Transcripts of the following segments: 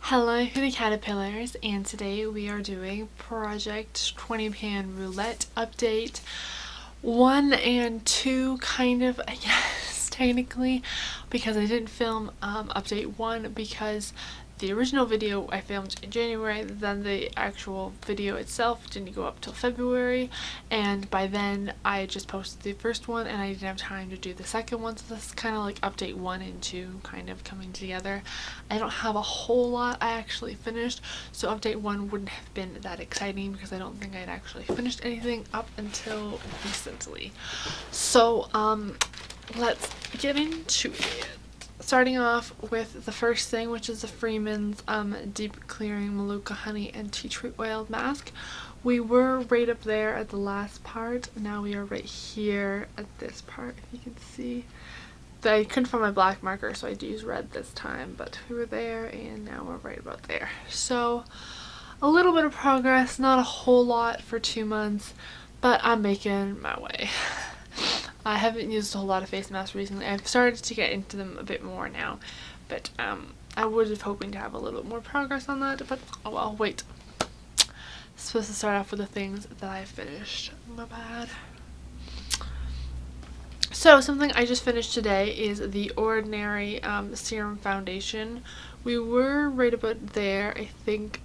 Hello the caterpillars, and today we are doing Project 20 Pan Roulette update 1 and 2, kind of, I guess, technically, because I didn't film update 1 because the original video I filmed in January, then the actual video itself didn't go up till February, and by then I just posted the first one and I didn't have time to do the second one, so this is kind of like update 1 and 2 kind of coming together. I don't have a whole lot I actually finished, so update 1 wouldn't have been that exciting because I don't think I'd actually finished anything up until recently. So let's get into it. Starting off with the first thing, which is the Freeman's Deep Clearing Manuka Honey and Tea Tree Oil Mask. We were right up there at the last part. Now we are right here at this part, if you can see. I couldn't find my black marker, so I had to use red this time, but we were there and now we're right about there. So a little bit of progress, not a whole lot for 2 months, but I'm making my way. I haven't used a whole lot of face masks recently. I've started to get into them a bit more now, but I was just hoping to have a little bit more progress on that, but oh well, wait. Supposed to start off with the things that I finished. My bad. So something I just finished today is the Ordinary Serum Foundation. We were right about there, I think,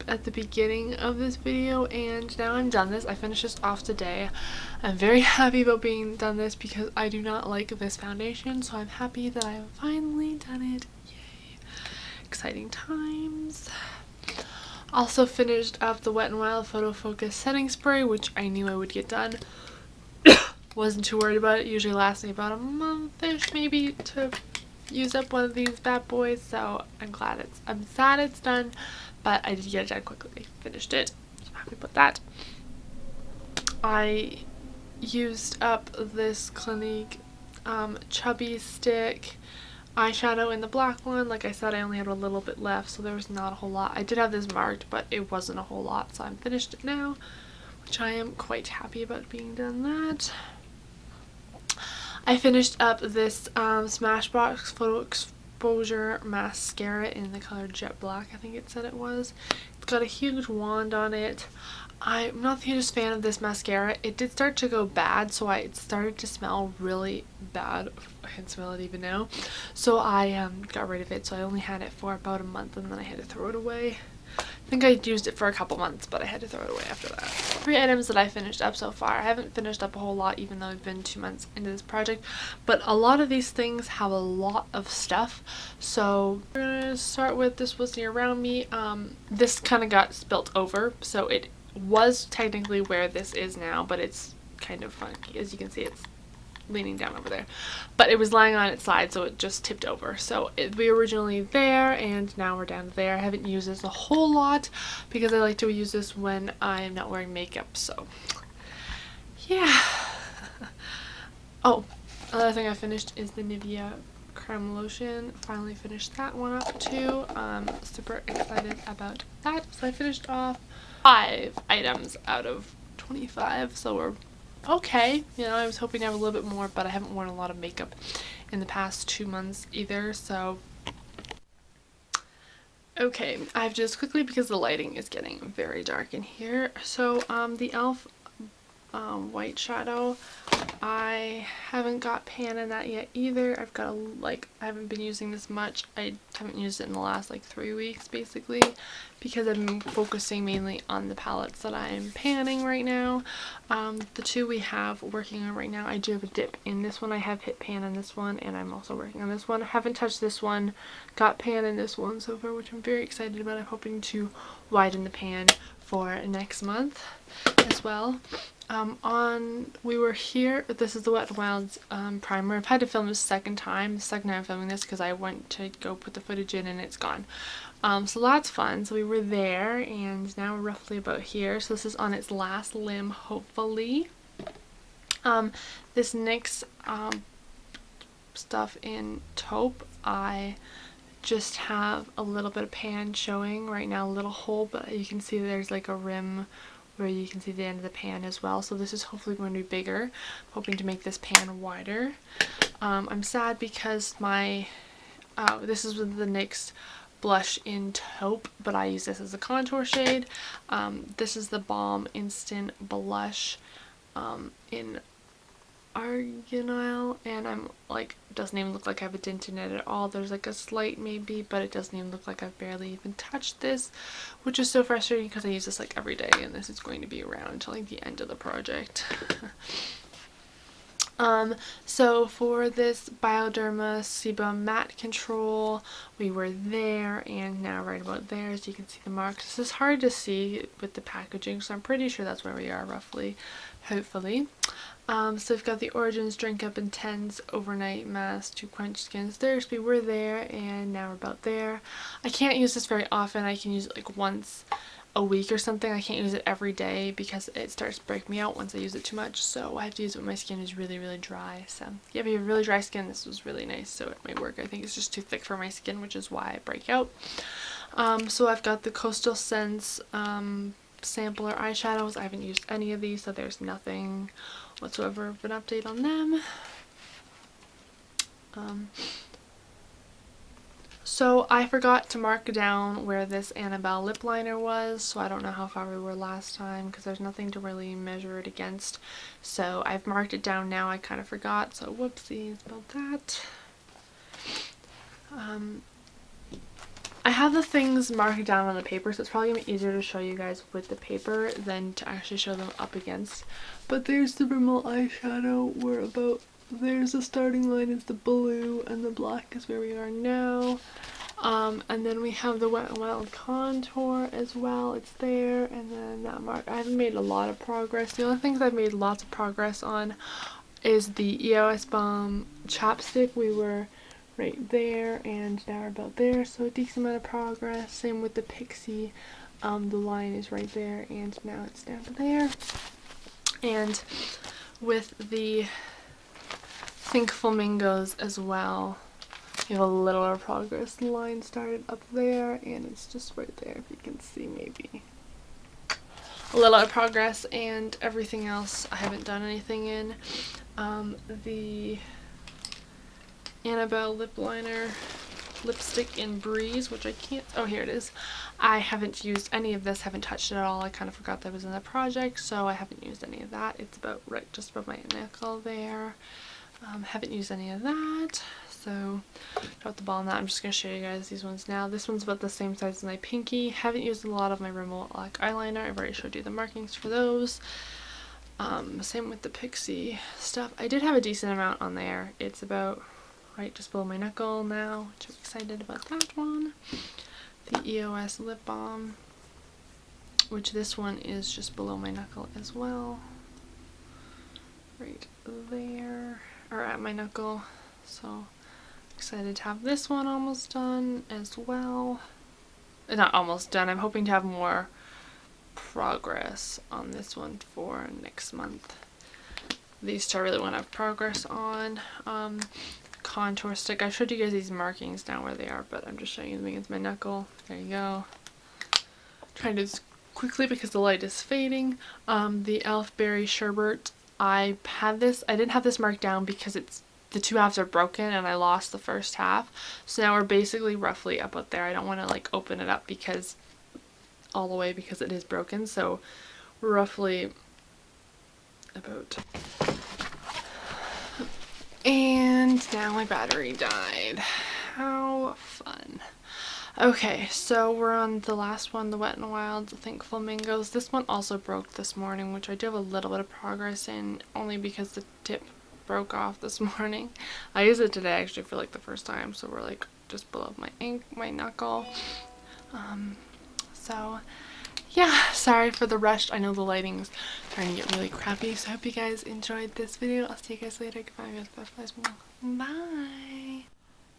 at the beginning of this video, and now I'm done this. I finished this off today. I'm very happy about being done this because I do not like this foundation, so I'm happy that I've finally done it. Yay. Exciting times. Also finished up the Wet n Wild Photo Focus Setting Spray, which I knew I would get done. Wasn't too worried about it. Usually lasts me about a month-ish maybe to use up one of these bad boys, so I'm sad it's done, but I did get it done quickly. Finished it, so I'm happy about that. I used up this Clinique Chubby Stick eyeshadow in the black one. Like I said, I only had a little bit left, so there was not a whole lot. I did have this marked, but it wasn't a whole lot, so I'm finished it now, which I am quite happy about being done that. I finished up this Smashbox Photo Exposure Mascara in the color Jet Black, I think it said it was. It's got a huge wand on it. I'm not the hugest fan of this mascara. It did start to go bad, so it started to smell really bad. I can smell it even now. So I got rid of it, so I only had it for about a month and then I had to throw it away. I think I used it for a couple months, but I had to throw it away after that. 3 items that I finished up so far. I haven't finished up a whole lot, even though I've been 2 months into this project, but a lot of these things have a lot of stuff. So we're gonna start with this was near around me. This kind of got spilt over, so it was technically where this is now, but it's kind of funky. As you can see, it's leaning down over there, but it was lying on its side, so it just tipped over. So we were originally there and now we're down there. I haven't used this a whole lot because I like to use this when I'm not wearing makeup, so yeah. Oh, another thing I finished is the Nivea creme lotion. Finally finished that one up too. Super excited about that. So I finished off 5 items out of 25, so we're okay. You know, I was hoping to have a little bit more, but I haven't worn a lot of makeup in the past 2 months either, so okay. I've just quickly, because the lighting is getting very dark in here, so the e.l.f. White shadow, I haven't got pan in that yet either. I've got I haven't been using this much. I haven't used it in the last 3 weeks basically, because I've been focusing mainly on the palettes that I'm panning right now. The 2 we have working on right now, I do have a dip in this one. I have hit pan in this one, and I'm also working on this one. I haven't touched this one, got pan in this one so far, which I'm very excited about. I'm hoping to widen the pan for next month as well. We were here, this is the Wet n Wild's primer. I've had to film this the second time I'm filming this because I went to go put the footage in and it's gone. So that's fun. So we were there and now we're roughly about here. So this is on its last limb, hopefully. This NYX stuff in taupe, I just have a little bit of pan showing right now, a little hole, but you can see there's like a rim where you can see the end of the pan as well. So this is hopefully going to be bigger. I'm hoping to make this pan wider. I'm sad because my this is with the NYX blush in taupe, but I use this as a contour shade. This is the Balm Instant Blush in Argyle, and I'm like, doesn't even look like I have a dent in it at all. There's like a slight maybe, but it doesn't even look like I've barely even touched this, which is so frustrating because I use this like every day, and this is going to be around until like the end of the project. So for this Bioderma Sebum Matte Control, we were there and now right about there, so you can see the marks. This is hard to see with the packaging, so I'm pretty sure that's where we are roughly, hopefully. So we've got the Origins Drink Up Intense Overnight Mask to Quench Skin's Thirst. We were there and now we're about there. I can't use this very often. I can use it like once a week or something. I can't use it every day because it starts to break me out once I use it too much, so I have to use it when my skin is really dry. So yeah, if you have really dry skin, this was really nice, so it might work. I think it's just too thick for my skin, which is why I break out. So I've got the Coastal Scents sampler eyeshadows. I haven't used any of these, so there's nothing whatsoever of an update on them. So I forgot to mark down where this Annabelle lip liner was, so I don't know how far we were last time because there's nothing to really measure it against. So I've marked it down now. I kind of forgot, so whoopsies about that. I have the things marked down on the paper, so it's probably going to be easier to show you guys with the paper than to actually show them up against. But there's the Rimmel eyeshadow. We're about, there's the starting line is the blue and the black is where we are now. And then we have the Wet n Wild contour as well. It's there, and then that mark. I haven't made a lot of progress. The only things I've made lots of progress on is the EOS Balm chapstick. We were right there and now we're about there, so a decent amount of progress. Same with the Pixie. The line is right there and now it's down to there. And with the Think Flamingos as well, you have a little bit of progress. The line started up there and it's just right there, if you can see maybe. A little bit of progress, and everything else I haven't done anything in. The Annabelle lip liner lipstick in Breeze, which I can't, oh here it is. I haven't used any of this, haven't touched it at all. I kind of forgot that was in the project, so I haven't used any of that. It's about right just above my knuckle there. Haven't used any of that, so drop the ball on that. I'm just going to show you guys these ones now. This one's about the same size as my pinky. Haven't used a lot of my Rimmel like eyeliner. I've already showed you the markings for those. Same with the Pixie stuff. I did have a decent amount on there. It's about right just below my knuckle now, which I'm excited about that one. The EOS lip balm, which this one is just below my knuckle as well, right there, or at my knuckle. So excited to have this one almost done as well. Not almost done, I'm hoping to have more progress on this one for next month. These two I really want to have progress on. Contour stick. I showed you guys these markings now where they are, but I'm just showing you them against my knuckle. There you go. Trying to do this quickly because the light is fading. The Elf Berry Sherbet. I didn't have this marked down because the two halves are broken and I lost the first half. So now we're basically roughly about there. I don't want to like open it up because all the way because it is broken. So we're roughly about. And now my battery died. How fun. Okay, so we're on the last one, the Wet n Wild Think Flamingos. This one also broke this morning, which I do have a little bit of progress in, only because the tip broke off this morning. I used it today actually for like the first time, so we're like just below my knuckle. So yeah, sorry for the rush. I know the lighting's starting to get really crappy, so I hope you guys enjoyed this video. I'll see you guys later. Goodbye, guys. Bye.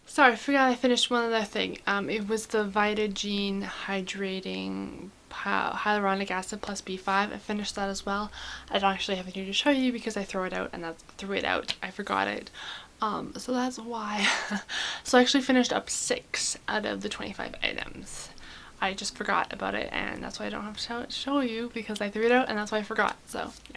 Sorry, I forgot I finished one other thing. It was the Vitagene Hydrating Hyaluronic Acid plus B5. I finished that as well. I don't actually have anything to show you because I threw it out, I forgot it. So that's why. So I actually finished up 6 out of the 25 items. I just forgot about it, and that's why I don't have to show you, because I threw it out and that's why I forgot. So yeah.